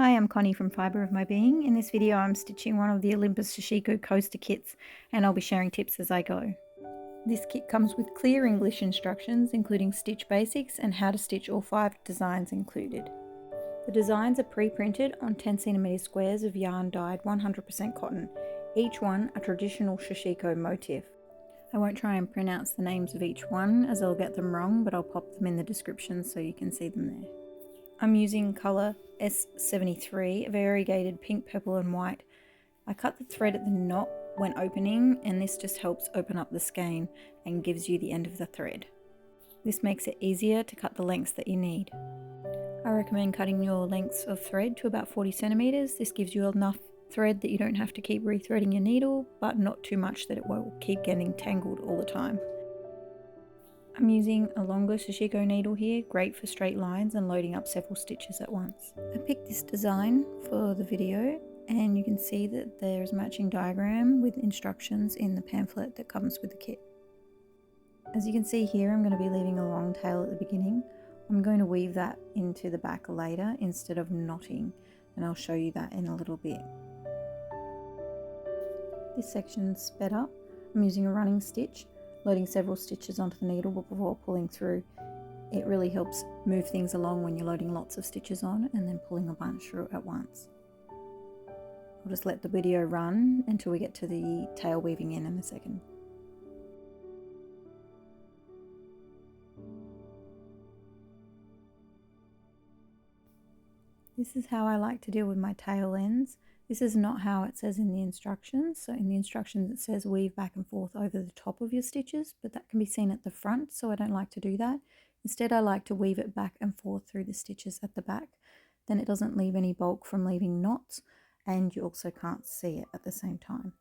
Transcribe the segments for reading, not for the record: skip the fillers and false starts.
Hi, I'm Connie from Fibre of My Being. In this video I'm stitching one of the Olympus Sashiko coaster kits and I'll be sharing tips as I go. This kit comes with clear English instructions including stitch basics and how to stitch all 5 designs included. The designs are pre-printed on 10cm squares of yarn dyed 100% cotton, each one a traditional Sashiko motif. I won't try and pronounce the names of each one as I'll get them wrong, but I'll pop them in the description so you can see them there. I'm using colour S73, variegated pink, purple and white. I cut the thread at the knot when opening and this just helps open up the skein and gives you the end of the thread. This makes it easier to cut the lengths that you need. I recommend cutting your lengths of thread to about 40 centimeters. This gives you enough thread that you don't have to keep rethreading your needle, but not too much that it won't keep getting tangled all the time. I'm using a longer Sashiko needle here, great for straight lines and loading up several stitches at once. I picked this design for the video and you can see that there's a matching diagram with instructions in the pamphlet that comes with the kit. As you can see here, I'm going to be leaving a long tail at the beginning. I'm going to weave that into the back later instead of knotting, and I'll show you that in a little bit. This section's sped up. I'm using a running stitch, loading several stitches onto the needle before pulling through. It really helps move things along when you're loading lots of stitches on and then pulling a bunch through at once. I'll just let the video run until we get to the tail weaving in a second. This is how I like to deal with my tail ends. This is not how it says in the instructions. So in the instructions it says weave back and forth over the top of your stitches, but that can be seen at the front, so I don't like to do that. Instead I like to weave it back and forth through the stitches at the back. Then it doesn't leave any bulk from leaving knots, and you also can't see it at the same time.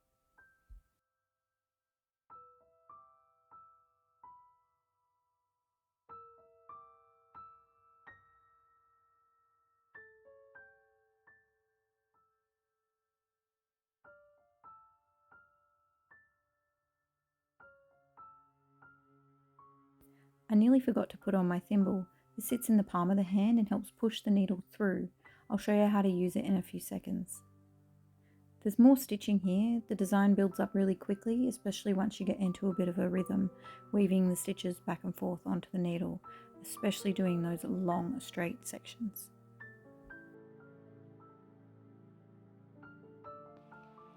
I nearly forgot to put on my thimble. This sits in the palm of the hand and helps push the needle through. I'll show you how to use it in a few seconds. There's more stitching here. The design builds up really quickly, especially once you get into a bit of a rhythm, weaving the stitches back and forth onto the needle, especially doing those long straight sections.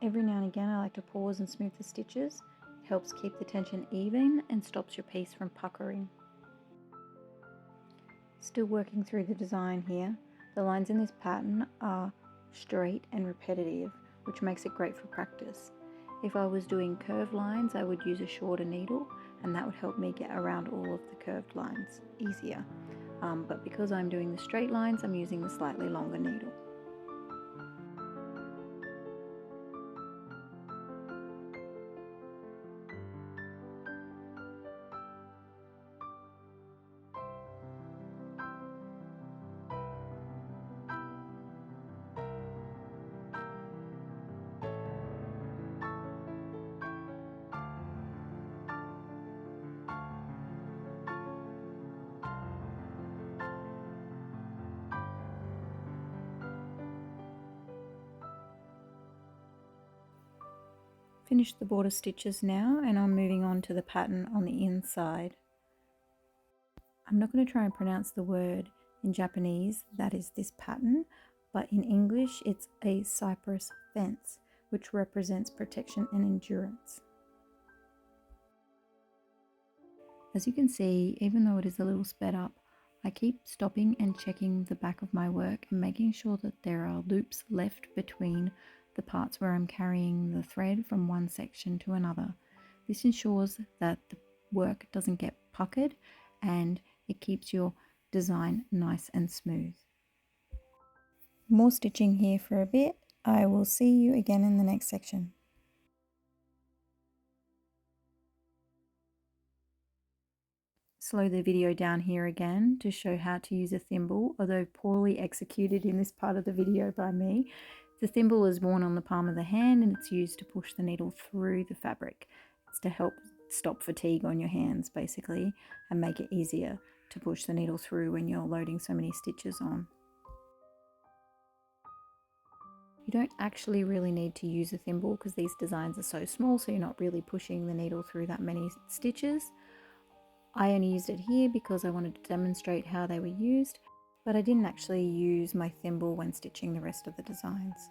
Every now and again I like to pause and smooth the stitches. It helps keep the tension even and stops your piece from puckering. Still working through the design here. The lines in this pattern are straight and repetitive, which makes it great for practice. If I was doing curved lines, I would use a shorter needle and that would help me get around all of the curved lines easier. But because I'm doing the straight lines, I'm using the slightly longer needle. Finished the border stitches now and I'm moving on to the pattern on the inside. I'm not going to try and pronounce the word in Japanese that is this pattern, but in English it's a cypress fence, which represents protection and endurance. As you can see, even though it is a little sped up, I keep stopping and checking the back of my work and making sure that there are loops left between the parts where I'm carrying the thread from one section to another. This ensures that the work doesn't get puckered and it keeps your design nice and smooth. More stitching here for a bit. I will see you again in the next section. Slow the video down here again to show how to use a thimble, although poorly executed in this part of the video by me. The thimble is worn on the palm of the hand and it's used to push the needle through the fabric. It's to help stop fatigue on your hands basically and make it easier to push the needle through when you're loading so many stitches on. You don't actually really need to use a thimble because these designs are so small, so you're not really pushing the needle through that many stitches. I only used it here because I wanted to demonstrate how they were used, but I didn't actually use my thimble when stitching the rest of the designs.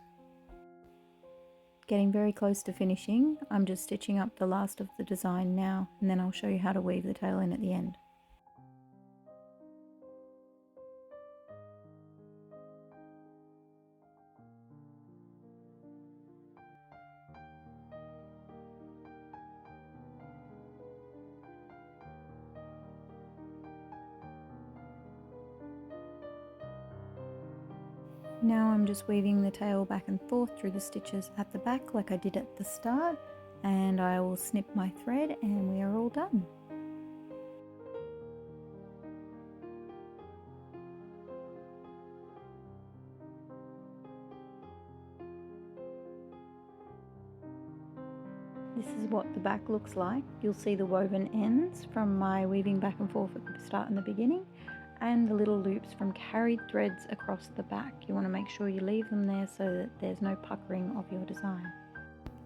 Getting very close to finishing, I'm just stitching up the last of the design now, and then I'll show you how to weave the tail in at the end. Now I'm just weaving the tail back and forth through the stitches at the back like I did at the start, and I will snip my thread and we are all done. This is what the back looks like. You'll see the woven ends from my weaving back and forth at the start and the beginning, and the little loops from carried threads across the back. You want to make sure you leave them there so that there's no puckering of your design.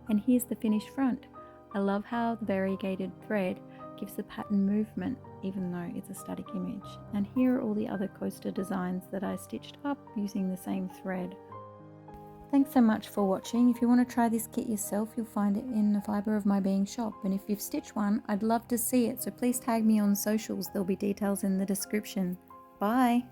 And here's the finished front. I love how the variegated thread gives the pattern movement even though it's a static image. And here are all the other coaster designs that I stitched up using the same thread. Thanks so much for watching. If you want to try this kit yourself, you'll find it in the Fibre of My Being shop. And if you've stitched one, I'd love to see it, so please tag me on socials. There'll be details in the description. Bye!